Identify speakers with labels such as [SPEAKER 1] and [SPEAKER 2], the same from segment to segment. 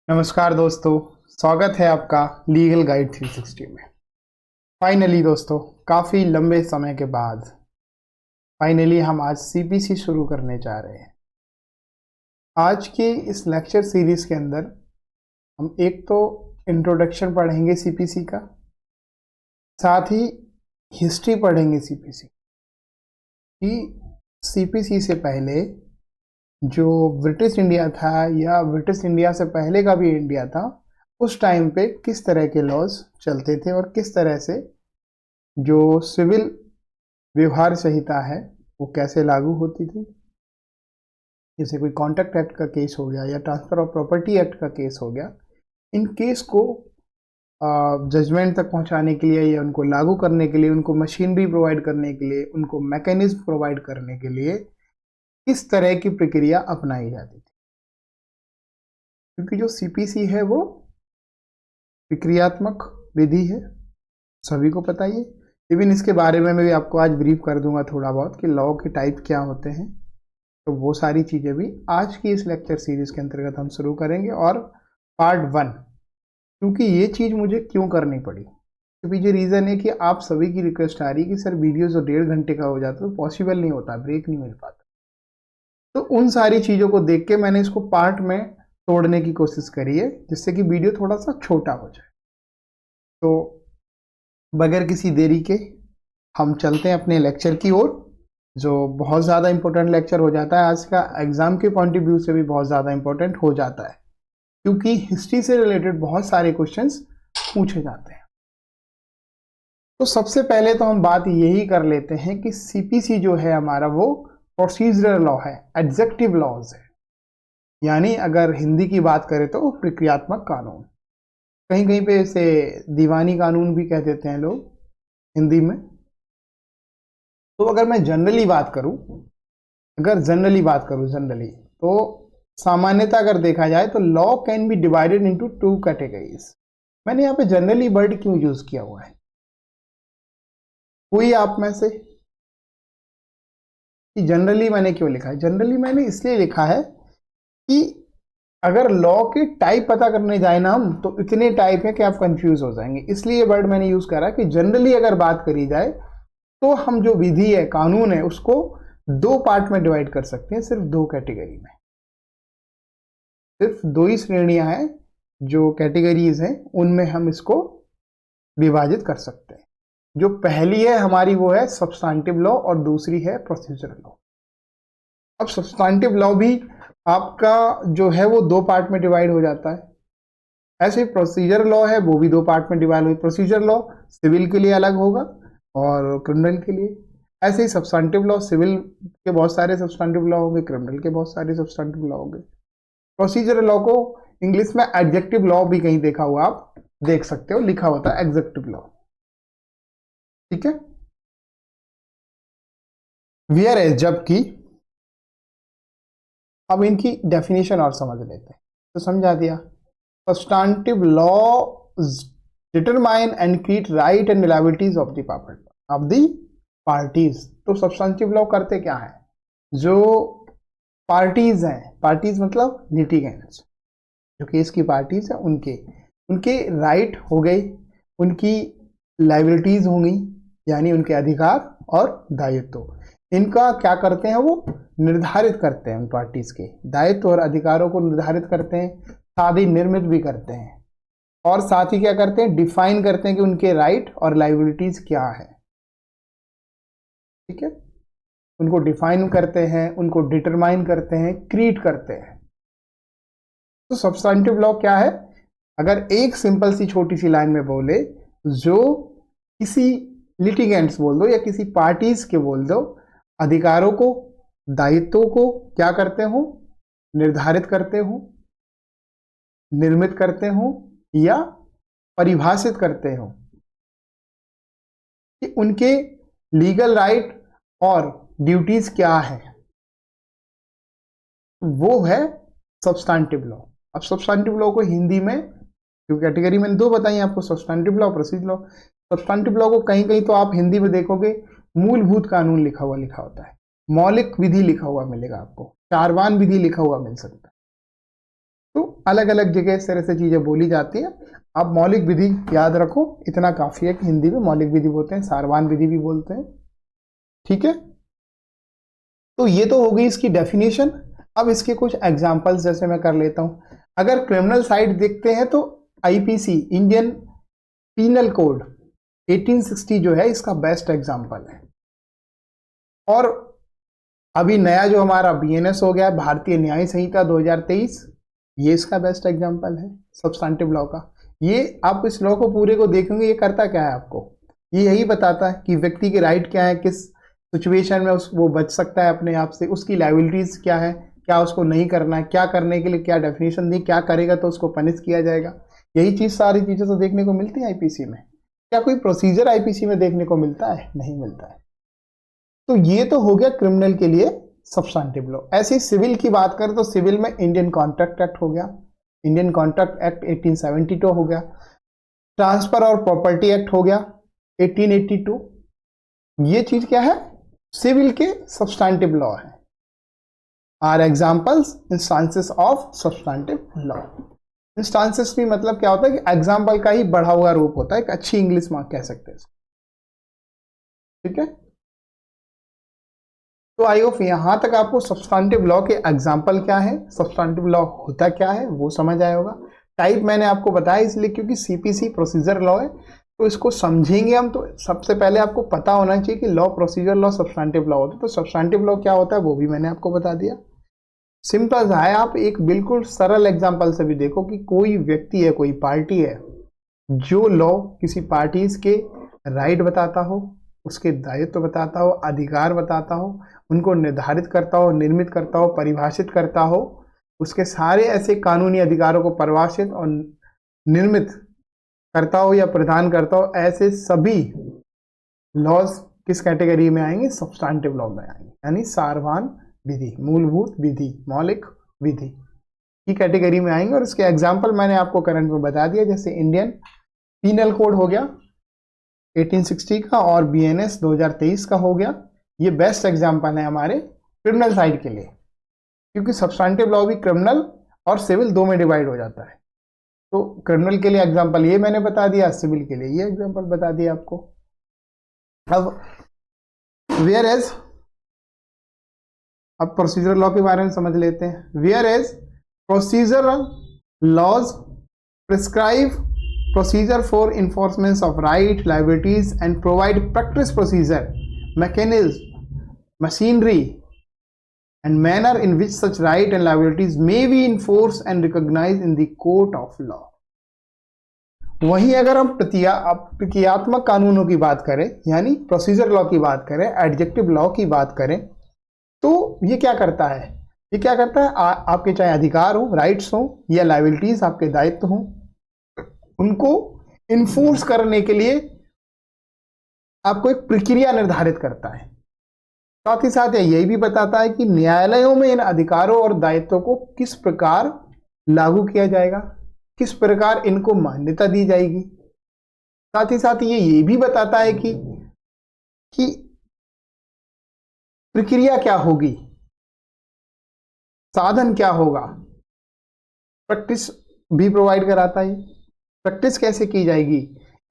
[SPEAKER 1] नमस्कार दोस्तों, स्वागत है आपका लीगल गाइड 360 में। फाइनली दोस्तों, काफ़ी लंबे समय के बाद फाइनली हम आज सीपीसी शुरू करने जा रहे हैं। आज के इस लेक्चर सीरीज के अंदर हम एक तो इंट्रोडक्शन पढ़ेंगे सीपीसी का, साथ ही हिस्ट्री पढ़ेंगे सीपीसी की। सीपीसी से पहले जो ब्रिटिश इंडिया था या ब्रिटिश इंडिया से पहले का भी इंडिया था, उस टाइम पे किस तरह के लॉज चलते थे और किस तरह से जो सिविल व्यवहार संहिता है वो कैसे लागू होती थी। जैसे कोई कॉन्ट्रैक्ट एक्ट का केस हो गया या ट्रांसफर ऑफ प्रॉपर्टी एक्ट का केस हो गया, इन केस को जजमेंट तक पहुंचाने के लिए या उनको लागू करने के लिए, उनको मशीनरी प्रोवाइड करने के लिए, उनको मैकेनिज्म प्रोवाइड करने के लिए इस तरह की प्रक्रिया अपनाई जाती थी। क्योंकि जो सीपीसी है वो प्रक्रियात्मक विधि है, सभी को पता ही है। इवन इसके बारे में मैं भी आपको आज ब्रीफ कर दूंगा थोड़ा बहुत कि लॉ के टाइप क्या होते हैं। तो वो सारी चीज़ें भी आज की इस लेक्चर सीरीज के अंतर्गत हम शुरू करेंगे। और पार्ट 1, क्योंकि ये चीज़ मुझे क्यों करनी पड़ी, तो पीछे रीज़न है कि आप सभी की रिक्वेस्ट आ रही है कि सर वीडियो जो 1.5 घंटे का हो जाता है तो पॉसिबल नहीं होता, ब्रेक नहीं मिल पाता। तो उन सारी चीज़ों को देख के मैंने इसको पार्ट में तोड़ने की कोशिश करी है, जिससे कि वीडियो थोड़ा सा छोटा हो जाए। तो बगैर किसी देरी के हम चलते हैं अपने लेक्चर की ओर, जो बहुत ज़्यादा इंपॉर्टेंट लेक्चर हो जाता है। आज का एग्जाम के पॉइंट ऑफ व्यू से भी बहुत ज़्यादा इंपॉर्टेंट हो जाता है, क्योंकि हिस्ट्री से रिलेटेड बहुत सारे क्वेश्चंस पूछे जाते हैं। तो सबसे पहले तो हम बात यही कर लेते हैं कि सीपीसी जो है हमारा वो प्रोसीजरल लॉ है, एग्जेक्टिव लॉज है। यानी अगर हिंदी की बात करें तो प्रक्रियात्मक कानून, कहीं कहीं पे इसे दीवानी कानून भी कह देते हैं लोग हिंदी में। तो अगर मैं जनरली बात करूं, जनरली तो सामान्यतः अगर देखा जाए तो law can be divided into 2 categories. मैंने यहाँ पे जनरली वर्ड क्यों यूज किया हुआ है, कोई आप में से कि जनरली मैंने क्यों लिखा है? जनरली मैंने इसलिए लिखा है कि अगर लॉ के टाइप पता करने जाए ना हम, तो इतने टाइप है कि आप कंफ्यूज हो जाएंगे। इसलिए वर्ड मैंने यूज करा कि जनरली अगर बात करी जाए तो हम जो विधि है, कानून है, उसको 2 पार्ट में डिवाइड कर सकते हैं, सिर्फ 2 कैटेगरी में। सिर्फ 2 ही श्रेणियां हैं, जो कैटेगरीज हैं उनमें हम इसको विभाजित कर सकते हैं। जो पहली है हमारी वो है सब्सटेंटिव लॉ और दूसरी है प्रोसीजरल लॉ। अब सब्सटेंटिव लॉ भी आपका जो है वो 2 पार्ट में डिवाइड हो जाता है। ऐसे प्रोसीजर लॉ है वो भी 2 पार्ट में डिवाइड हुई। प्रोसीजर लॉ सिविल के लिए अलग होगा और क्रिमिनल के लिए। ऐसे ही सब्सटेंटिव लॉ, सिविल के बहुत सारे सब्सटेंटिव लॉ होंगे, क्रिमिनल के बहुत सारे सब्सटेंटिव लॉ होंगे। प्रोसीजर लॉ को इंग्लिश में एडजेक्टिव लॉ भी कहीं देखा हुआ आप देख सकते हो, लिखा होता है एडजेक्टिव लॉ। ठीक है। वेयर एज, जबकि अब इनकी डेफिनेशन और समझ लेते हैं। तो समझा दिया, substantive law determine and create right and liabilities of the parties. तो सब्सटेंटिव लॉ करते क्या है? जो पार्टीज हैं, पार्टीज मतलब लिटिगेंट्स, जो केस की पार्टीज है, उनके राइट हो गए, उनकी लायबिलिटीज होंगी, यानी उनके अधिकार और दायित्व। इनका क्या करते हैं, वो निर्धारित करते हैं। उन पार्टीज के दायित्व और अधिकारों को निर्धारित करते हैं, साथ ही निर्मित भी करते हैं, और साथ ही क्या करते हैं, डिफाइन करते हैं कि उनके राइट और लायबिलिटीज क्या है। ठीक है। उनको डिफाइन करते हैं, उनको डिटरमाइन करते हैं, क्रिएट करते हैं। तो सब्सटेंटिव लॉ क्या है? अगर एक सिंपल सी छोटी सी लाइन में बोले, जो किसी लिटिगेंट्स बोल दो या किसी पार्टीज के बोल दो, अधिकारों को, दायित्वों को क्या करते हो, निर्धारित करते हो, निर्मित करते हो या परिभाषित करते हो कि उनके लीगल राइट और ड्यूटीज क्या है, वो है सब्सटेंटिव लॉ। अब सब्सटेंटिव लॉ को हिंदी में, जो कैटेगरी मैंने 2 बताई आपको, substantive law, procedural law. Substantive law को कहीं कहीं तो आप हिंदी में देखोगे मूलभूत कानून लिखा होता है, मौलिक विधि लिखा हुआ मिलेगा आपको, चारवान विधि लिखा हुआ मिल सकता है। तो अलग अलग जगह इस तरह से चीजें बोली जाती हैं। आप मौलिक विधि याद रखो, इतना काफी है कि हिंदी में मौलिक विधि बोलते हैं, सारवान विधि भी बोलते हैं। ठीक है, तो ये तो हो गई इसकी डेफिनेशन। अब इसके कुछ एग्जांपल्स जैसे मैं कर लेता हूं। अगर क्रिमिनल साइड देखते हैं तो आईपीसी, इंडियन पीनल कोड 1860 जो है इसका बेस्ट एग्जांपल है। और अभी नया जो हमारा बीएनएस हो गया, भारतीय न्याय संहिता 2023, ये इसका बेस्ट एग्जांपल है सब्सटेंटिव लॉ का। ये आप इस लॉ को पूरे को देखेंगे, ये करता क्या है आपको, ये यही बताता है कि व्यक्ति के राइट क्या है, किस सिचुएशन में वो बच सकता है अपने आप से, उसकी लायबिलिटीज क्या है, क्या उसको नहीं करना है, क्या करने के लिए क्या डेफिनेशन दी, क्या करेगा तो उसको पनिश किया जाएगा। यही चीज सारी चीजें तो देखने को मिलती है आईपीसी में। क्या कोई प्रोसीजर आईपीसी में देखने को मिलता है? नहीं मिलता है। तो ये तो हो गया क्रिमिनल के लिए सब्सटेंटिव लॉ। ऐसे ही सिविल की बात करें तो सिविल में इंडियन कॉन्ट्रैक्ट एक्ट हो गया, इंडियन कॉन्ट्रैक्ट एक्ट 1872 हो गया, ट्रांसफर और प्रॉपर्टी एक्ट हो गया 1882। ये चीज क्या है? सिविल के सब्सटेंटिव लॉ है। Are examples instances of substantive law. Instances भी मतलब क्या होता है कि एग्जाम्पल का ही बढ़ा हुआ रूप होता है, एक अच्छी इंग्लिश में कह सकते हैं। ठीक है, तो आई होप यहां तक आपको सब्सटेंटिव लॉ के एग्जाम्पल क्या है, सब्सटेंटिव लॉ होता क्या है वो समझ आया होगा। टाइप मैंने आपको बताया इसलिए क्योंकि सीपीसी प्रोसीजर लॉ है, तो इसको समझेंगे हम तो सबसे पहले आपको पता होना चाहिए कि law, procedure law, substantive law होता है। तो सब्सटेंटिव लॉ क्या होता है वो भी मैंने आपको बता दिया। सिंपल है, आप एक बिल्कुल सरल एग्जाम्पल से भी देखो कि कोई व्यक्ति है, कोई पार्टी है, जो लॉ किसी पार्टीज के राइट बताता हो, उसके दायित्व बताता हो, अधिकार बताता हो, उनको निर्धारित करता हो, निर्मित करता हो, परिभाषित करता हो, उसके सारे ऐसे कानूनी अधिकारों को परिभाषित और निर्मित करता हो या प्रदान करता हो, ऐसे सभी लॉज किस कैटेगरी में आएंगे? सब्सटेंटिव लॉ में आएंगे, यानी सारवान विधि, मूलभूत विधि, मौलिक विधि की कैटेगरी में आएंगे। और इसके एग्जाम्पल मैंने आपको करंट में बता दिया, जैसे इंडियन पीनल कोड हो गया 1860 का और बीएनएस 2023 का हो गया। ये बेस्ट एग्जाम्पल है हमारे क्रिमिनल साइड के लिए, क्योंकि सब्सटेंटिव लॉ भी क्रिमिनल और सिविल दो में डिवाइड हो जाता है। तो क्रिमिनल के लिए एग्जाम्पल ये मैंने बता दिया, सिविल के लिए ये एग्जाम्पल बता दिया आपको। अब वेयर एज, अब प्रोसीजरल लॉ के बारे में समझ लेते हैं। Whereas procedural laws prescribe procedure for enforcement of right, liabilities and provide practice procedure, mechanism, machinery and manner in which such right and liabilities may be enforced and recognized in the court of law। वहीं अगर हम प्रक्रियात्मक कानूनों की बात करें, यानी procedure law की बात करें, एडजेक्टिव लॉ की बात करें, तो ये क्या करता है? ये क्या करता है? आपके चाहे अधिकार हो, राइट्स हो, या लायबिलिटीज आपके दायित्व हो, उनको इन्फोर्स करने के लिए आपको एक प्रक्रिया निर्धारित करता है। साथ ही साथ यही भी बताता है कि न्यायालयों में इन अधिकारों और दायित्वों को किस प्रकार लागू किया जाएगा, किस प्रकार इनको मान्यता दी जाएगी। साथ ही साथ ये भी बताता है कि प्रक्रिया क्या होगी, साधन क्या होगा, प्रैक्टिस भी प्रोवाइड कराता है। प्रैक्टिस कैसे की जाएगी,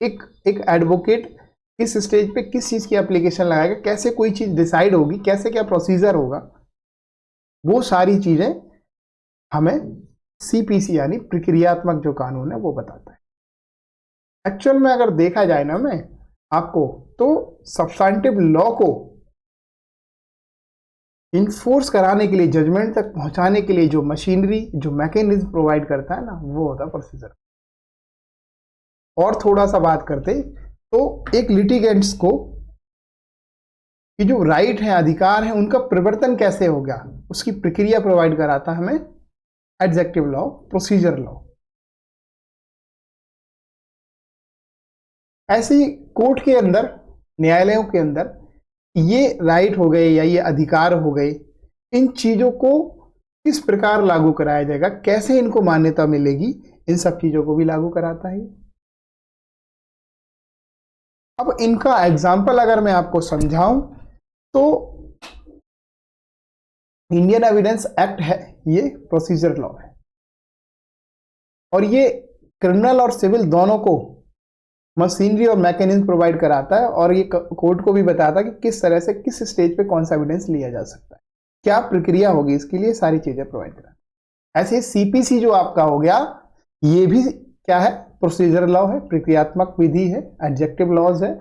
[SPEAKER 1] एक एडवोकेट किस स्टेज पे किस चीज की एप्लीकेशन लगाएगा, कैसे कोई चीज डिसाइड होगी, कैसे क्या प्रोसीजर होगा, वो सारी चीजें हमें सीपीसी यानी प्रक्रियात्मक जो कानून है वो बताता है। एक्चुअल में अगर देखा जाए ना मैं आपको, तो सब्सटेंटिव लॉ को इन्फोर्स कराने के लिए, जजमेंट तक पहुंचाने के लिए जो मशीनरी, जो मैकेनिज्म प्रोवाइड करता है ना, वो होता है प्रोसीजर। और थोड़ा सा बात करते तो एक लिटिगेंट्स को कि जो राइट है, अधिकार है, उनका परिवर्तन कैसे हो गया, उसकी प्रक्रिया प्रोवाइड कराता है हमें एडजेक्टिव लॉ, प्रोसीजर लॉ। ऐसे ही कोर्ट के अंदर, न्यायालयों के अंदर ये राइट हो गए या ये अधिकार हो गए, इन चीजों को किस प्रकार लागू कराया जाएगा, कैसे इनको मान्यता मिलेगी, इन सब चीजों को भी लागू कराता है। अब इनका एग्जाम्पल अगर मैं आपको समझाऊं तो इंडियन एविडेंस एक्ट है, ये प्रोसीजर लॉ है। और ये क्रिमिनल और सिविल दोनों को मशीनरी और मैकेनिज्म प्रोवाइड कराता है, और ये कोर्ट को भी बताता है कि किस तरह से किस स्टेज पे कौन सा एविडेंस लिया जा सकता है, क्या प्रक्रिया होगी, इसके लिए सारी चीजें प्रोवाइड कराता है। ऐसे सीपीसी जो आपका हो गया, ये भी क्या है, प्रोसीजर लॉ है, प्रक्रियात्मक विधि है, एडजेक्टिव लॉज है।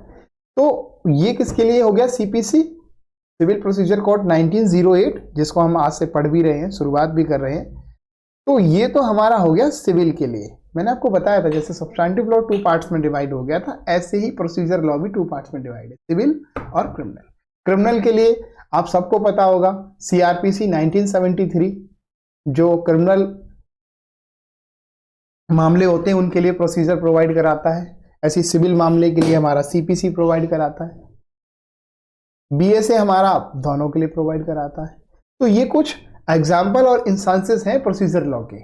[SPEAKER 1] तो ये किसके लिए हो गया सीपीसी, सिविल प्रोसीजर कोड 1908, जिसको हम आज से पढ़ भी रहे हैं, शुरुआत भी कर रहे हैं। तो ये तो हमारा हो गया सिविल के लिए। मैंने आपको बताया था जैसे सब्सटैंटिव लॉ 2 पार्ट्स में डिवाइड हो गया था, ऐसे ही प्रोसीजर लॉ भी 2 पार्ट्स में डिवाइड है, सिविल और क्रिमिनल। क्रिमिनल के लिए आप सबको पता होगा सीआरपीसी 1973, जो क्रिमिनल मामले होते हैं उनके लिए प्रोसीजर प्रोवाइड कराता है। ऐसी सिविल मामले के लिए हमारा सीपीसी प्रोवाइड कराता है। बीएसए हमारा दोनों के लिए प्रोवाइड कराता है। तो ये कुछ एग्जाम्पल और इंस्टांसेस हैं प्रोसीजर लॉ के।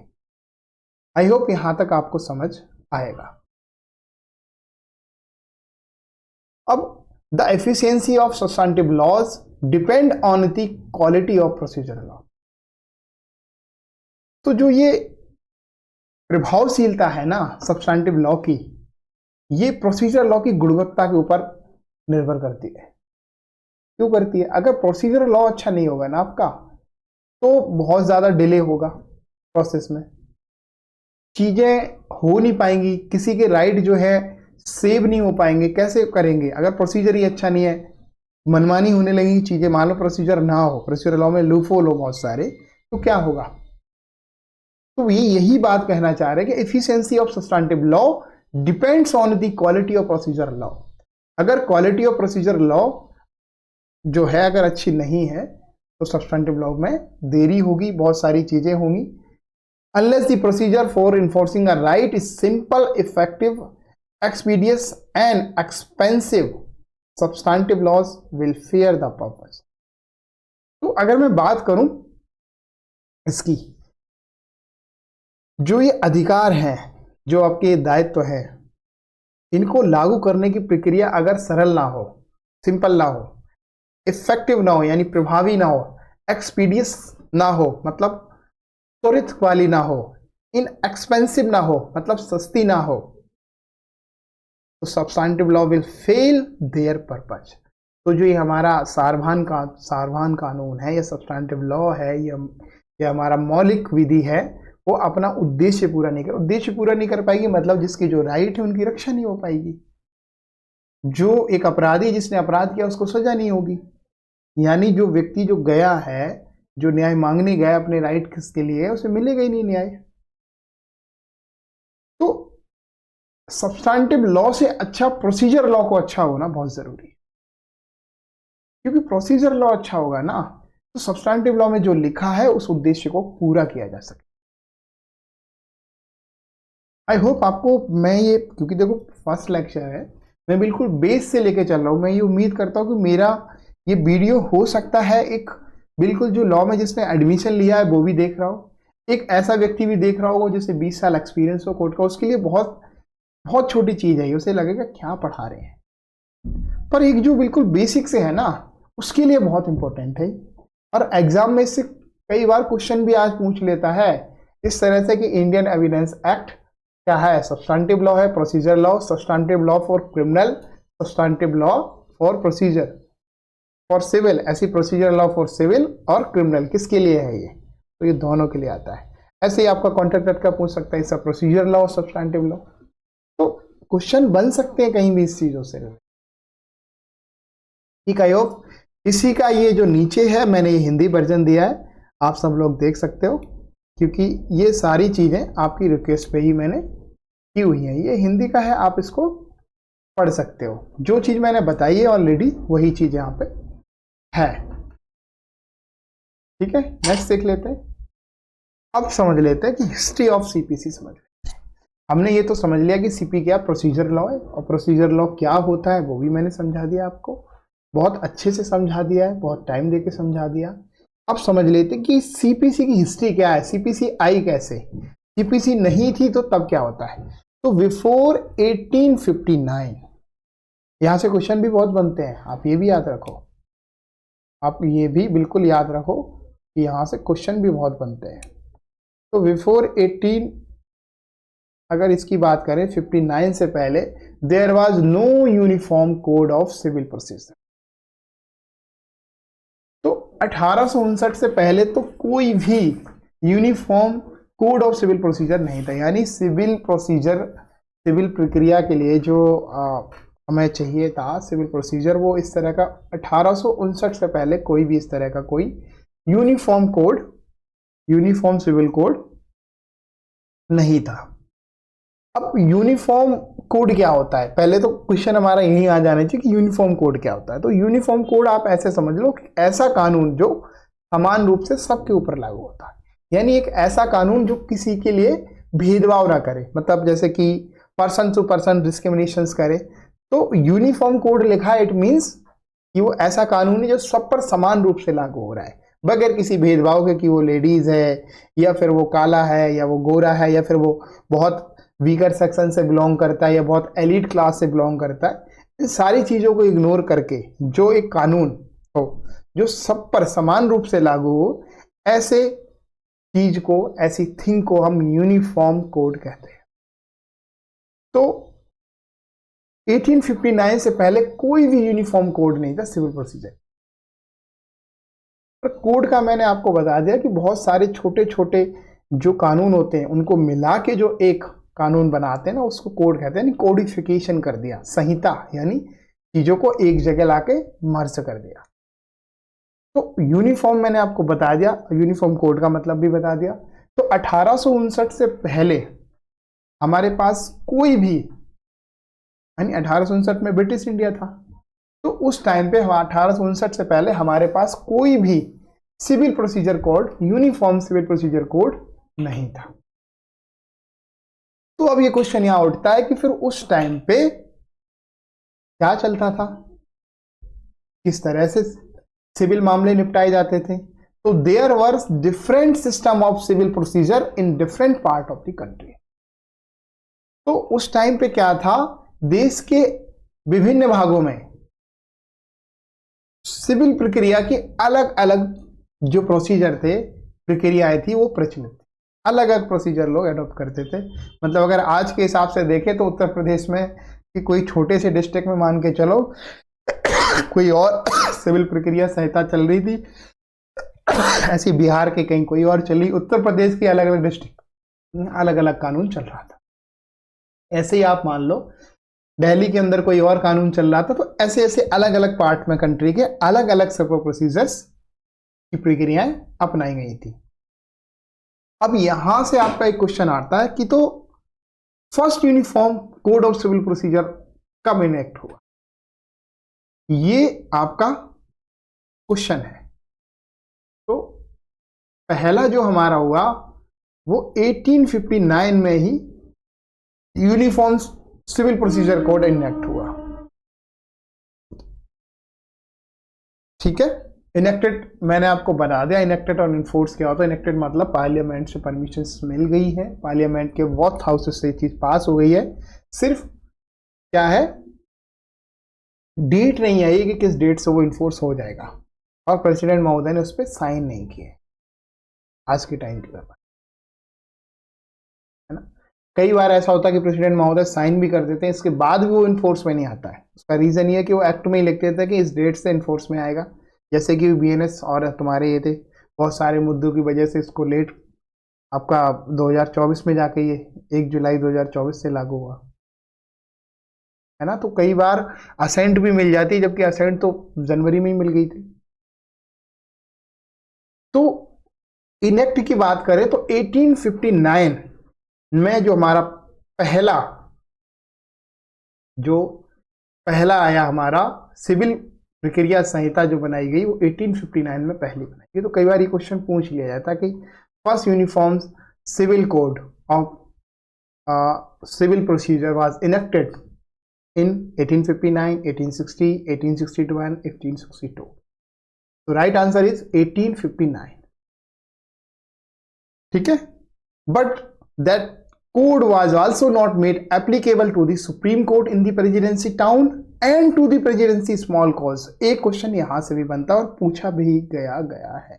[SPEAKER 1] आई होप यहां तक आपको समझ आएगा। अब the efficiency of substantive laws depend on the quality of procedure law. तो जो ये प्रभावशीलता है ना सब्सटैंटिव लॉ की, ये प्रोसीजर लॉ की गुणवत्ता के ऊपर निर्भर करती है। क्यों करती है? अगर प्रोसीजर लॉ अच्छा नहीं होगा ना आपका, तो बहुत ज्यादा डिले होगा प्रोसेस में, चीजें हो नहीं पाएंगी, किसी के राइट जो है सेव नहीं हो पाएंगे। कैसे करेंगे अगर प्रोसीजर ही अच्छा नहीं है? मनमानी होने लगेगी चीजें। मान लो प्रोसीजर ना हो, प्रोसीजर लॉ में लूपहोल हो बहुत सारे, तो क्या होगा? तो ये यही बात कहना चाह रहे हैं कि efficiency of substantive law depends on the quality of procedure law. अगर क्वालिटी ऑफ प्रोसीजर लॉ जो है अगर अच्छी नहीं है, तो सब्सटैंटिव लॉ में देरी होगी, बहुत सारी चीजें होंगी। Unless the procedure for enforcing a right is simple, effective, expeditious and expensive, substantive laws will fear the purpose. तो अगर मैं बात करूं इसकी, जो ये अधिकार हैं, जो आपके दायित्व है, इनको लागू करने की प्रक्रिया अगर सरल ना हो, सिंपल ना हो, इफेक्टिव ना हो यानी प्रभावी ना हो, एक्सपीडियस ना हो मतलब त्वरित वाली ना हो, इनएक्सपेंसिव ना हो मतलब सस्ती ना हो, तो substantive law will fail there purpose. तो जो ये हमारा सारभान कानून है, ये सब्सटैंटिव लॉ है, ये हमारा मौलिक विधि है, वो अपना उद्देश्य पूरा नहीं कर पाएगी। मतलब जिसकी जो राइट है उनकी रक्षा नहीं हो पाएगी। जो एक अपराधी जिसने अपराध किया उसको सजा नहीं होगी, यानी जो व्यक्ति जो गया है, जो न्याय मांगने गया अपने राइट के लिए, उसे मिलेगा ही नहीं न्याय। तो सब्सटैंटिव लॉ से अच्छा प्रोसीजर लॉ को अच्छा होना बहुत जरूरी है, क्योंकि प्रोसीजर लॉ अच्छा होगा ना, तो सब्सटैंटिव लॉ में जो लिखा है उस उद्देश्य को पूरा किया जा सके। आई होप आपको मैं ये, क्योंकि देखो फर्स्ट लेक्चर है, मैं बिल्कुल बेस से लेके चल रहा हूं। मैं ये उम्मीद करता हूं कि मेरा ये वीडियो हो सकता है एक बिल्कुल जो लॉ में जिसने एडमिशन लिया है वो भी देख रहा हो, एक ऐसा व्यक्ति भी देख रहा होगा जिसे 20 साल एक्सपीरियंस हो कोर्ट का, उसके लिए बहुत बहुत छोटी चीज है, उसे लगेगा क्या पढ़ा रहे हैं। पर एक जो बिल्कुल बेसिक से है ना, उसके लिए बहुत इंपॉर्टेंट है। और एग्जाम में इससे कई बार क्वेश्चन भी आज पूछ लेता है इस तरह से कि इंडियन एविडेंस एक्ट क्या है, सब्सटैंटिव लॉ है, procedure law, substantive law for criminal, substantive law for procedure for civil, ऐसी प्रोसीजर लॉ फॉर सिविल और क्रिमिनल किसके लिए है ये? तो ये दोनों के लिए आता है। ऐसे ही आपका कॉन्ट्रैक्ट का पूछ सकता है इसका प्रोसीजर लॉ और सब्सटैंटिव लॉ, तो क्वेश्चन बन सकते हैं कहीं भी इस चीजों से। ठीक है, इसी का ये जो नीचे है मैंने ये हिंदी वर्जन दिया है, आप सब लोग देख सकते हो, क्योंकि ये सारी चीजें आपकी रिक्वेस्ट पे ही मैंने की हुई है। ये हिंदी का है, आप इसको पढ़ सकते हो। जो चीज मैंने बताई है ऑलरेडी वही चीज यहाँ पे है। ठीक है, नेक्स्ट देख लेते हैं। अब समझ लेते हैं कि हिस्ट्री ऑफ सीपीसी समझ लेते हैं। हमने ये तो समझ लिया कि सीपी क्या प्रोसीजर लॉ है, और प्रोसीजर लॉ क्या होता है वो भी मैंने समझा दिया आपको, बहुत अच्छे से समझा दिया है, बहुत टाइम देके समझा दिया। अब समझ लेते हैं कि सीपीसी की हिस्ट्री क्या है, सीपीसी आई कैसे, सीपीसी नहीं थी तो तब क्या होता है। तो बिफोर 1859, यहां से क्वेश्चन भी बहुत बनते हैं, आप ये भी याद रखो, आप ये भी बिल्कुल याद रखो कि यहां से क्वेश्चन भी बहुत बनते हैं। तो बिफोर अगर इसकी बात करें 59 से पहले there was no uniform code of civil procedure. तो 1859 से पहले तो कोई भी uniform code of civil procedure नहीं था, यानी सिविल प्रोसीजर, सिविल प्रक्रिया के लिए जो हमें चाहिए था सिविल प्रोसीजर, वो इस तरह का 1859 से पहले कोई भी इस तरह का कोई uniform code, uniform civil code नहीं था। अब यूनिफॉर्म कोड क्या होता है, पहले तो क्वेश्चन हमारा यही आ जाना चाहिए कि यूनिफॉर्म कोड क्या होता है। तो यूनिफॉर्म कोड आप ऐसे समझ लो कि ऐसा कानून जो समान रूप से सबके ऊपर लागू होता है, यानी एक ऐसा कानून जो किसी के लिए भेदभाव ना करे, मतलब जैसे कि पर्सन टू पर्सन डिस्क्रिमिनेशन करे। तो यूनिफॉर्म कोड लिखा है, इट मीन्स कि वो ऐसा कानून है जो सब पर समान रूप से लागू हो रहा है बगैर किसी भेदभाव के, कि वो लेडीज है या फिर वो काला है या वो गोरा है या फिर वो बहुत वीकर सेक्शन से बिलोंग करता है या बहुत एलिट क्लास से बिलोंग करता है। इन सारी चीज़ों को इग्नोर करके जो एक कानून हो जो सब पर समान रूप से लागू हो, ऐसे चीज को, ऐसी थिंग को हम यूनिफॉर्म कोड कहते हैं। तो 1859 से पहले कोई भी यूनिफॉर्म कोड नहीं था सिविल प्रोसीजर। पर कोड का मैंने आपको बता दिया कि बहुत सारे छोटे छोटे जो कानून होते हैं उनको मिला के जो एक कानून बनाते हैं ना, उसको कोड कहते हैं। यानी कोडिफिकेशन कर दिया, संहिता, यानी चीजों को एक जगह लाके मर्ज कर दिया। तो यूनिफॉर्म मैंने आपको बता दिया, यूनिफॉर्म कोड का मतलब भी बता दिया। तो 1859 से पहले हमारे पास कोई भी, यानी 1859 में ब्रिटिश इंडिया था, तो उस टाइम पे 1859 से पहले हमारे पास कोई भी civil procedure code, uniform civil procedure code नहीं था। तो अब ये क्वेश्चन यहां उठता है कि फिर उस टाइम पे क्या चलता था, किस तरह से सिविल मामले निपटाए जाते थे। तो there were different system of civil procedure in different part of the country. तो उस टाइम पे क्या था, देश के विभिन्न भागों में सिविल प्रक्रिया के अलग अलग जो प्रोसीजर थे, प्रक्रियाएं थी, वो प्रचलित, अलग अलग प्रोसीजर लोग एडॉप्ट करते थे। मतलब अगर आज के हिसाब से देखें तो उत्तर प्रदेश में कि कोई छोटे से डिस्ट्रिक्ट में मान के चलो कोई और सिविल प्रक्रिया संहिता चल रही थी, ऐसी बिहार के कहीं कोई और चली, उत्तर प्रदेश की अलग अलग डिस्ट्रिक्ट अलग अलग कानून चल रहा था। ऐसे ही आप मान लो दिल्ली के अंदर कोई और कानून चल रहा था। तो ऐसे ऐसे अलग अलग पार्ट में कंट्री के अलग अलग सिविल प्रोसीजर्स की प्रक्रियाएं अपनाई गई थी। अब यहां से आपका एक क्वेश्चन आता है कि तो first uniform code of civil procedure कब इनेक्ट हुआ, ये आपका क्वेश्चन है। तो पहला जो हमारा हुआ वो 1859 में ही uniform civil procedure code enact हुआ। ठीक है, इनेक्टेड मैंने आपको बता दिया। इनेक्टेड और इन्फोर्स क्या होता है। इनेक्टेड मतलब पार्लियामेंट से परमिशन मिल गई है, पार्लियामेंट के बोथ हाउसेस से चीज पास हो गई है, सिर्फ क्या है, डेट नहीं आई कि किस डेट से वो इन्फोर्स हो जाएगा, और प्रेसिडेंट महोदय ने उस पर साइन नहीं किए आज के टाइम के दौरान, है ना। कई बार ऐसा होता है कि प्रेसिडेंट महोदय साइन भी कर देते हैं, इसके बाद भी वो इन्फोर्स में नहीं आता है। उसका रीजन ये है कि वो एक्ट में ही लिख देते हैं कि इस डेट से इन्फोर्स में आएगा। जैसे कि बीएनएस और तुम्हारे ये थे, बहुत सारे मुद्दों की वजह से इसको लेट आपका 2024 में जाके ये 1 जुलाई 2024 से लागू हुआ, है ना। तो कई बार असेंट भी मिल जाती है, जबकि असेंट तो जनवरी में ही मिल गई थी। तो इनेक्ट की बात करें तो 1859 में जो हमारा पहला आया हमारा सिविल प्रक्रिया संहिता जो बनाई गई, वो 1859 में पहली बनाई गई। तो कई बार ये क्वेश्चन पूछ लिया जाता कि first uniform civil code of civil procedure was enacted in 1859, 1860, 1862 and 1862. So right answer is 1859. ठीक है, but that code was also not made applicable to the Supreme Court in the presidency town and to the presidency small cause. एक question यहां से भी बनता और पूछा भी गया है,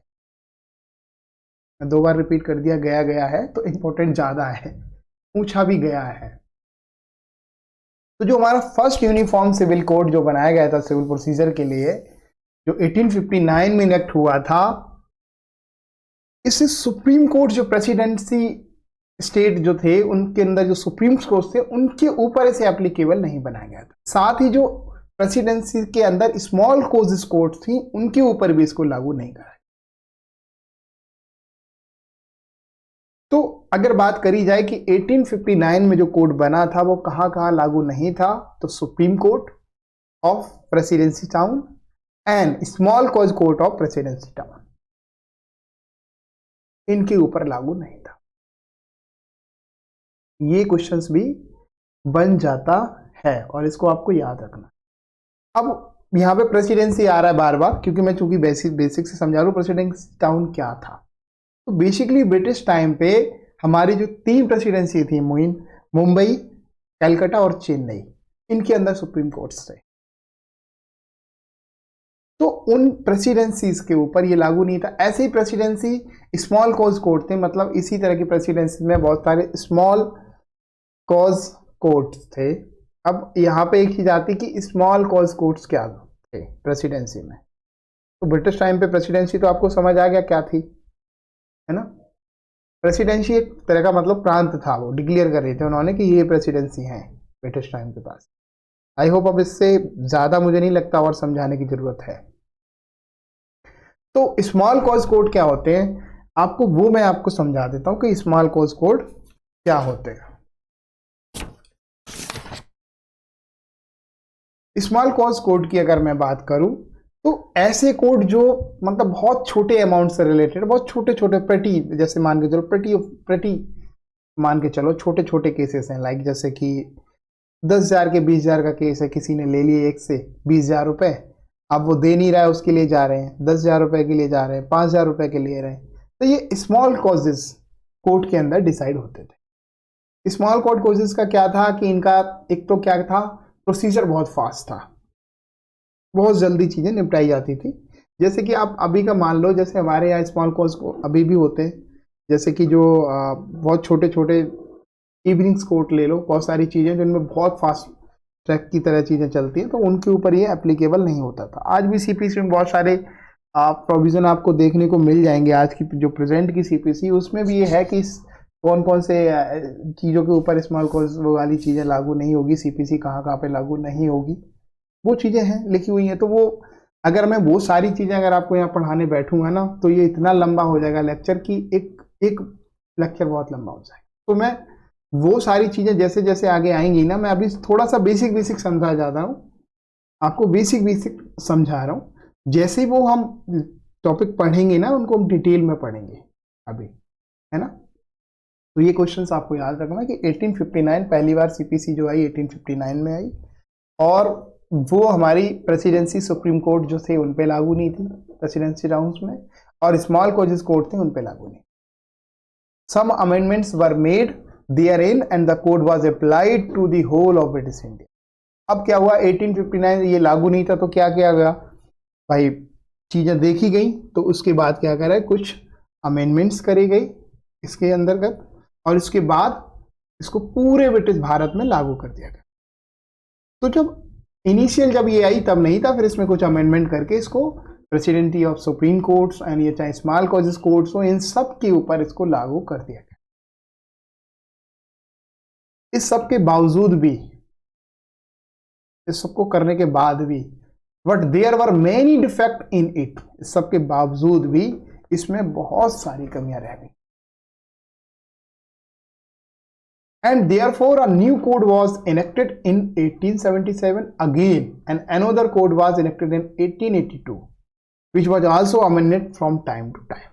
[SPEAKER 1] दो बार रिपीट कर दिया गया है, तो इंपॉर्टेंट ज्यादा है। पूछा भी गया है। तो जो हमारा फर्स्ट यूनिफॉर्म सिविल कोड जो बनाया गया था सिविल प्रोसीजर के लिए, जो 1859 में इनेक्ट हुआ था, इससे सुप्रीम कोर्ट जो प्रेसिडेंसी स्टेट जो थे उनके अंदर जो सुप्रीम कोर्ट थे उनके ऊपर इसे एप्लीकेबल नहीं बनाया गया था। साथ ही जो प्रेसिडेंसी के अंदर स्मॉल कोजेस कोर्ट थी उनके ऊपर भी इसको लागू नहीं करा। तो अगर बात करी जाए कि 1859 में जो कोड बना था वो कहां कहां लागू नहीं था, तो supreme court of presidency town and small cause court of presidency town, इनके ऊपर लागू नहीं था। ये क्वेश्चंस भी बन जाता है और इसको आपको याद रखना। अब यहां पे प्रेसिडेंसी आ रहा है बार बार, क्योंकि मैं चूंकि बेसिक से समझा रहा हूं प्रेसिडेंसी टाउन क्या था। तो बेसिकली ब्रिटिश टाइम पे हमारी जो 3 प्रेसिडेंसी थी, मुंबई, कलकत्ता और चेन्नई, इनके अंदर सुप्रीम कोर्ट्स थे। तो उन प्रेसिडेंसीज के ऊपर ये लागू नहीं था। ऐसे ही प्रेसिडेंसी स्मॉल कॉज कोर्ट थे, मतलब इसी तरह की प्रेसिडेंसी में बहुत सारे स्मॉल कॉज कोर्ट्स थे। अब यहाँ पे एक चीज आती कि स्मॉल कॉज कोर्ट्स क्या थे प्रेसिडेंसी में। तो ब्रिटिश टाइम पे प्रेसिडेंसी तो आपको समझ आ गया क्या थी, है ना। प्रेसिडेंसी एक तरह का मतलब प्रांत था, वो डिक्लेयर कर रहे थे उन्होंने कि ये प्रेसिडेंसी है ब्रिटिश टाइम के पास। आई होप अब इससे ज्यादा मुझे नहीं लगता और समझाने की जरूरत है। तो स्मॉल कॉज कोड क्या होते हैं, आपको वो मैं आपको समझा देता हूं कि स्मॉल कॉज कोड क्या होते हैं। स्मॉल कॉज कोड की अगर मैं बात करूं तो ऐसे कोड जो मतलब बहुत छोटे अमाउंट से रिलेटेड, बहुत छोटे छोटे पेटी, जैसे मान के चलो पेटी मान के चलो छोटे छोटे केसेस हैं, लाइक जैसे कि 10,000 के 20,000 का केस है, किसी ने ले लिए एक से 20,000 रुपए, अब वो दे नहीं रहा है, उसके लिए जा रहे हैं 10,000 रुपए के लिए जा रहे हैं, 5,000 रुपए के लिए रहे हैं। तो ये स्मॉल कॉजेस कोर्ट के अंदर डिसाइड होते थे। स्मॉल कोर्ट कॉजेस का क्या था कि इनका एक तो क्या था, प्रोसीजर बहुत फास्ट था, बहुत जल्दी चीजें निपटाई जाती थी। जैसे कि आप अभी का मान लो, जैसे हमारे यहाँ स्मॉल कॉज अभी भी होते हैं, जैसे कि जो बहुत छोटे छोटे इवनिंग्स कोर्ट ले लो, बहुत सारी चीजें जिनमें बहुत फास्ट ट्रैक की तरह चीजें चलती हैं, तो उनके ऊपर ये एप्लीकेबल नहीं होता था। आज भी सीपीसी में बहुत सारे प्रोविजन आपको देखने को मिल जाएंगे। आज की जो प्रेजेंट की सीपीसी, उसमें भी ये है कि कौन कौन से चीज़ों के ऊपर स्मॉल कॉज वाली चीज़ें लागू नहीं होगी, सीपीसी कहाँ कहाँ पे लागू नहीं होगी, वो चीज़ें हैं लिखी हुई हैं। तो वो अगर मैं वो सारी चीज़ें अगर आपको यहाँ पढ़ाने बैठूंगा ना, तो ये इतना लंबा हो जाएगा लेक्चर कि एक लेक्चर बहुत लंबा हो जाएगा। तो मैं वो सारी चीज़ें जैसे जैसे आगे आएंगी ना, मैं अभी थोड़ा सा बेसिक समझा जाता हूँ, आपको बेसिक समझा रहा हूँ। जैसे वो हम टॉपिक पढ़ेंगे ना, उनको हम डिटेल में पढ़ेंगे अभी, है ना। तो ये क्वेश्चंस आपको याद रखना कि 1859 पहली बार सीपीसी जो आई 1859 में आई, और वो हमारी प्रेसिडेंसी सुप्रीम कोर्ट जो थे उन पे लागू नहीं थी प्रेसिडेंसी टाउन्स में, और स्मॉल कॉजेस कोर्ट थे उन पे लागू नहीं। Some amendments were made therein and the code was applied to the whole of British India. अब क्या हुआ, 1859 ये लागू नहीं था तो क्या किया गया भाई, चीजें देखी गई, तो उसके बाद क्या करा है, कुछ अमेंडमेंट्स करी गई इसके अंतर्गत, और इसके बाद इसको पूरे ब्रिटिश भारत में लागू कर दिया गया। तो जब इनिशियल जब ये आई तब नहीं था, फिर इसमें कुछ अमेंडमेंट करके इसको presidency of supreme courts and ये चाहे स्मॉल कॉजेस कोर्ट्स हो, इन सब के ऊपर इसको लागू कर दिया गया। इस सब के बावजूद भी, इस सबको करने के बाद भी, but there were many defect in it, इस सब के बावजूद भी इसमें बहुत सारी कमियां रह गई। And therefore a new code was enacted in 1877 again, and another code was enacted in 1882 which was also amended from time to time.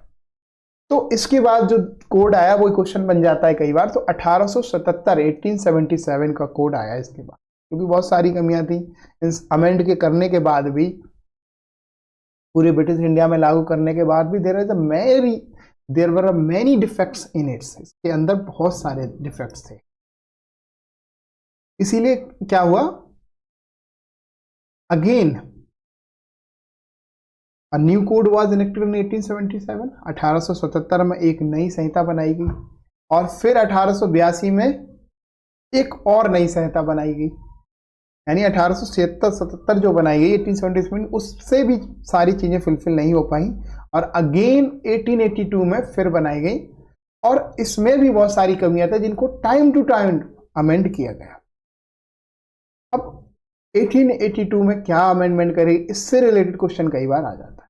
[SPEAKER 1] तो इसके बाद जो कोड आया वो क्वेश्चन बन जाता है कई बार, तो 1877 1877 का कोड आया इसके बाद, क्योंकि बहुत सारी कमियां थी अमेंड के करने के बाद भी, पूरे ब्रिटिश इंडिया में लागू करने के बाद भी there were many defects in its, इसके अंदर बहुत सारे डिफेक्ट्स थे। इसीलिए क्या हुआ, again a new code was enacted in 1877, 1877 में एक नई संहिता बनाई गई, और फिर 1882 में एक और नई संहिता बनाई गई, यानी 1877 जो बनाई गई 1877 में, उससे भी सारी चीजें फुलफिल नहीं हो पाई और अगेन 1882 में फिर बनाई गई और इसमें भी बहुत सारी कमियां थी जिनको टाइम टू टाइम अमेंड किया गया। अब 1882 में क्या अमेंडमेंट करी, इससे रिलेटेड क्वेश्चन कई बार आ जाता है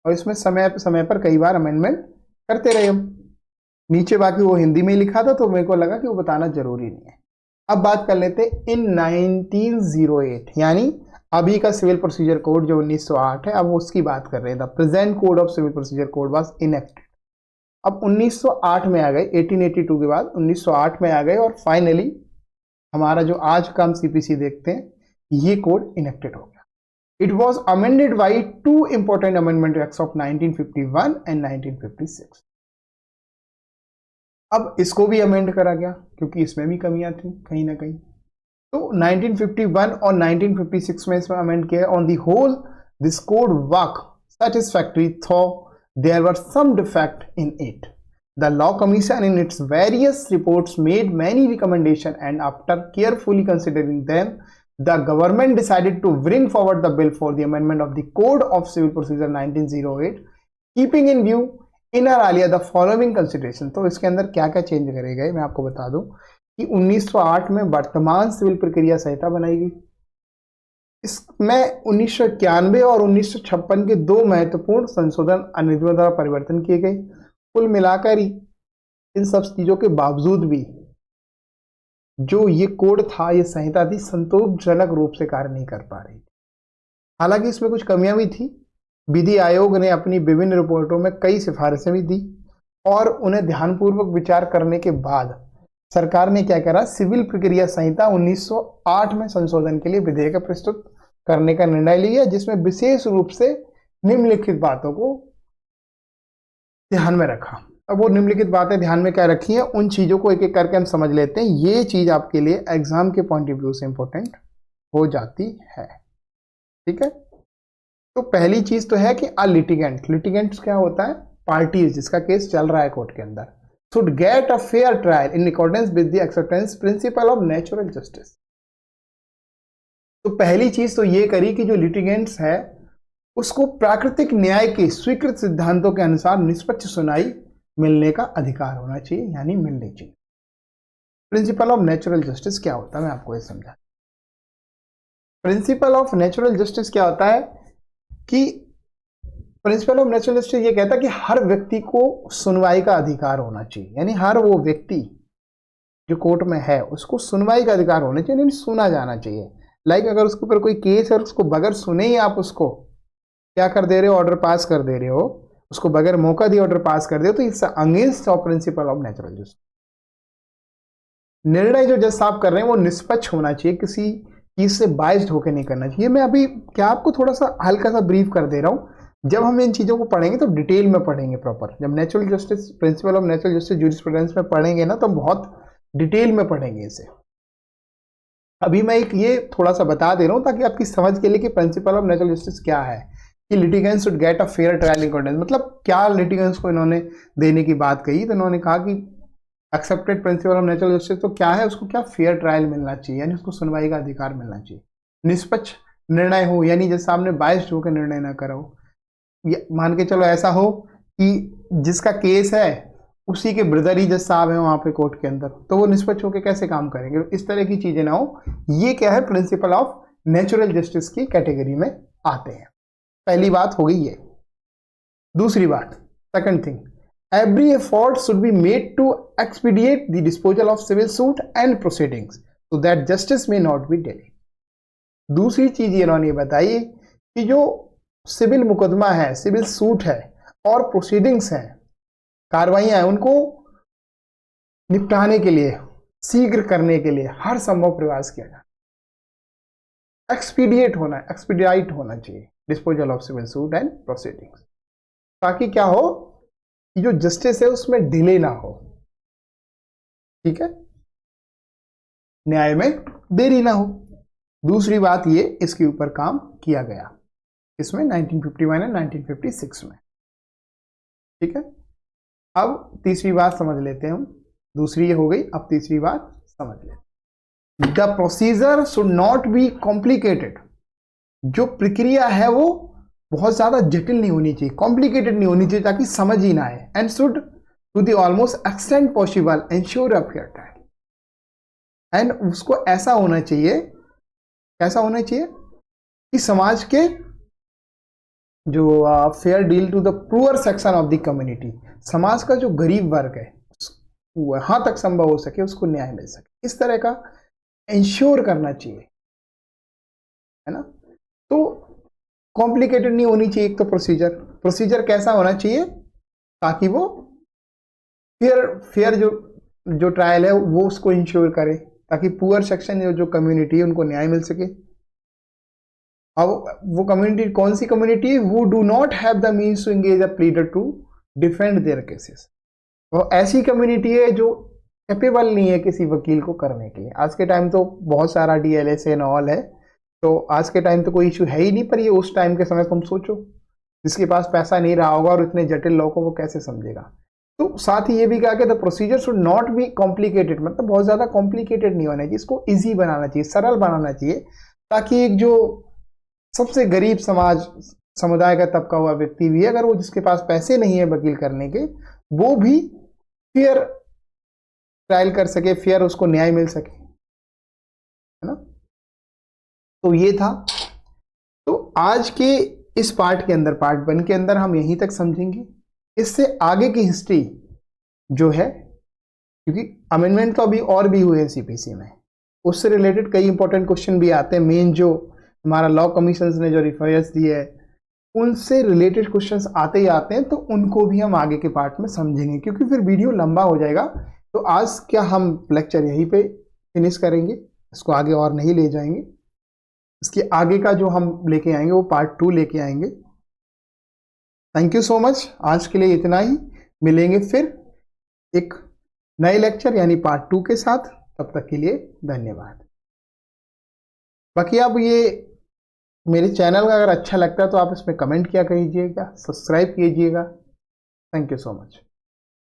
[SPEAKER 1] और इसमें समय पर कई बार अमेंडमेंट करते रहे हम। नीचे बाकी वो हिंदी में लिखा था तो मेरे को लगा कि वो बताना जरूरी नहीं है। अब बात कर लेते हैं इन 1908, यानी अभी का सिविल प्रोसीजर कोड जो 1908 है, अब उसकी बात कर रहे हैं। The present code of civil procedure code was enacted. अब 1908 में आ गए, 1882 के बाद 1908 में आ गए और फाइनली हमारा जो आज का हम सीपीसी देखते हैं ये कोड इनेक्टेड हो गया। It was amended by 2 important amendment acts of 1951 and 1956। अब इसको भी अमेंड करा गया क्योंकि इसमें भी कमियां थी कहीं ना कहीं, तो 1951 और 1956 में इसमें अमेंड किया। On the whole this code work satisfactory, though there were some defect in it. The Law Commission in its various reports made many recommendations, and after carefully considering them, the government decided to bring forward the bill for the amendment of the Code of Civil Procedure 1908, keeping in view inter alia the following consideration। तो इसके अंदर क्या क्या change करे गए मैं आपको बता दूं कि 1908 में वर्तमान सिविल प्रक्रिया संहिता बनाई गई। इसमें 1991 और 1956 के 2 महत्वपूर्ण संशोधन अधिनियमों द्वारा परिवर्तन किए गए। कुल मिलाकर ही इन सब चीजों के बावजूद भी जो ये कोड था, ये संहिता थी, संतोषजनक रूप से कार्य नहीं कर पा रही। हालांकि इसमें कुछ कमियां भी थी। विधि आयोग ने अपनी विभिन्न रिपोर्टों में कई सिफारिशें भी दी और उन्हें ध्यानपूर्वक विचार करने के बाद सरकार ने क्या करा, सिविल प्रक्रिया संहिता 1908 में संशोधन के लिए विधेयक प्रस्तुत करने का निर्णय लिया, जिसमें विशेष रूप से निम्नलिखित बातों को ध्यान में रखा। अब वो निम्नलिखित बातें ध्यान में क्या रखी हैं, उन चीजों को एक एक करके हम समझ लेते हैं। ये चीज आपके लिए एग्जाम के पॉइंट ऑफ व्यू से इंपॉर्टेंट हो जाती है। ठीक है, तो पहली चीज तो है कि लिटिगेंट क्या होता है, पार्टी जिसका केस चल रहा है कोर्ट के अंदर, should get a fair trial in accordance with the acceptance principle of natural justice। तो पहली चीज तो ये करी कि जो लिटिगेंट्स है उसको प्राकृतिक न्याय के स्वीकृत सिद्धांतों के अनुसार निष्पक्ष सुनाई मिलने का अधिकार होना चाहिए, यानी मिलनी चाहिए। प्रिंसिपल ऑफ नेचुरल जस्टिस क्या होता है मैं आपको ये समझा। प्रिंसिपल ऑफ नेचुरल जस्टिस क्या होता है कि प्रिंसिपल ऑफ नेचुरल जस्टिस ये कहता है कि हर व्यक्ति को सुनवाई का अधिकार होना चाहिए, यानी हर वो व्यक्ति जो कोर्ट में है उसको सुनवाई का अधिकार होना चाहिए, यानी सुना जाना चाहिए। लाइक अगर उसके ऊपर कोई केस है, उसको बगैर सुने ही आप उसको क्या कर दे रहे हो, ऑर्डर पास कर दे रहे हो, उसको बगैर मौका दिए ऑर्डर पास कर दे, तो it's against of principle of natural justice. निर्णय जो जज साहब कर रहे हैं वो निष्पक्ष होना चाहिए, किसी चीज से बाइस्ड होकर नहीं करना चाहिए। मैं अभी क्या आपको थोड़ा सा हल्का सा ब्रीफ कर दे रहा हूं, जब हम इन चीजों को पढ़ेंगे तो डिटेल में पढ़ेंगे प्रॉपर। जब natural justice, principle of natural justice jurisprudence में पढ़ेंगे ना, तो बहुत डिटेल में पढ़ेंगे इसे। अभी मैं एक ये थोड़ा सा बता दे रहा हूं ताकि आपकी समझ के लिए कि प्रिंसिपल ऑफ नेचुरल जस्टिस क्या है, कि litigants should get a fair trial in accordance, मतलब क्या लिटिगेंट्स को इन्होंने देने की बात कही। तो इन्होंने कहा कि accepted principle of natural justice तो क्या है, उसको क्या फेयर ट्रायल मिलना चाहिए, यानी उसको सुनवाई का अधिकार मिलना चाहिए, निष्पक्ष निर्णय हो, यानी जैसे सामने बाइस्ड होकर निर्णय ना करो। मान के चलो ऐसा हो कि जिसका केस है उसी के ब्रदर ही जज साहब हैं वहां पे कोर्ट के अंदर, तो वो निष्पक्ष होकर कैसे काम करेंगे, इस तरह की चीजें ना हो। ये क्या है, प्रिंसिपल ऑफ नेचुरल जस्टिस की कैटेगरी में आते हैं। पहली बात हो गई ये। दूसरी बात, second thing, every effort should be made to expedite the disposal of civil suit and proceedings so that justice may not be delayed. दूसरी चीज इन्होंने बताई कि जो सिविल मुकदमा है, सिविल सूट है और प्रोसीडिंग्स हैं, कार्रवाइयां हैं, उनको निपटाने के लिए, शीघ्र करने के लिए हर संभव प्रयास किया जाए। एक्सपीडिएट होना चाहिए disposal of civil suit and proceedings, ताकि क्या हो कि जो जस्टिस है उसमें डिले ना हो। ठीक है, न्याय में देरी ना हो। दूसरी बात ये, इसके ऊपर काम किया गया इसमें 1951 एंड 1956 में। ठीक है, अब तीसरी बात समझ लेते हैं हम। दूसरी ये हो गई, अब तीसरी बात समझ लें। The procedure should not be complicated, जो प्रक्रिया है वो बहुत ज्यादा जटिल नहीं होनी चाहिए, कॉम्प्लिकेटेड नहीं होनी चाहिए, ताकि समझ ही ना आए। And should to the almost extent possible ensure a fair trial, and उसको ऐसा होना चाहिए, कैसा होना चाहिए कि समाज के जो fair deal to the poor section of the community, समाज का जो गरीब वर्ग है वहां तक संभव हो सके उसको न्याय मिल सके, इस तरह का इंश्योर करना चाहिए, है ना। तो कॉम्प्लिकेटेड नहीं होनी चाहिए एक तो प्रोसीजर कैसा होना चाहिए ताकि वो फेयर जो ट्रायल है वो उसको इंश्योर करे, ताकि पुअर सेक्शन जो कम्युनिटी है उनको न्याय मिल सके। अब वो कम्युनिटी कौन सी कम्युनिटी है? Who do not have the means to engage a pleader to defend their cases, वो ऐसी कम्युनिटी है जो कैपेबल नहीं है किसी वकील को करने के लिए। आज के टाइम तो बहुत सारा डीएलएस एंड ऑल है, तो आज के टाइम तो कोई इशू है ही नहीं, पर ये उस टाइम के समय तुम सोचो जिसके पास पैसा नहीं रहा होगा और इतने जटिल लॉ को वो कैसे समझेगा। तो साथ ही ये भी कहा कि the procedure should not be complicated, मतलब बहुत ज्यादा कॉम्प्लिकेटेड नहीं होना चाहिए, इसको इजी बनाना चाहिए, सरल बनाना चाहिए, ताकि एक जो सबसे गरीब समुदाय का तबका हुआ व्यक्ति भी है, अगर वो जिसके पास पैसे नहीं है वकील करने के, वो भी फेयर ट्रायल कर सके, फेयर उसको न्याय मिल सके, है ना। तो ये था। तो आज के इस पार्ट के अंदर, पार्ट 1 के अंदर हम यहीं तक समझेंगे। इससे आगे की हिस्ट्री जो है, क्योंकि अमेंडमेंट तो अभी और भी हुए हैं सीपीसी में, उससे रिलेटेड कई इंपॉर्टेंट क्वेश्चन भी आते हैं। मेन जो हमारा लॉ कमीशन ने जो रिफरेंस दिए है उनसे रिलेटेड क्वेश्चंस आते ही आते हैं, तो उनको भी हम आगे के पार्ट में समझेंगे, क्योंकि फिर वीडियो लंबा हो जाएगा। तो आज क्या हम लेक्चर यहीं पे फिनिश करेंगे, इसको आगे और नहीं ले जाएंगे। इसके आगे का जो हम लेके आएंगे वो पार्ट 2 लेके आएंगे। थैंक यू सो मच, आज के लिए इतना ही। मिलेंगे फिर एक नए लेक्चर यानी पार्ट 2 के साथ, तब तक के लिए धन्यवाद। बाकी आप ये मेरे चैनल का अगर अच्छा लगता है तो आप इसमें कमेंट किया कीजिएगा, सब्सक्राइब कीजिएगा। Thank you so much.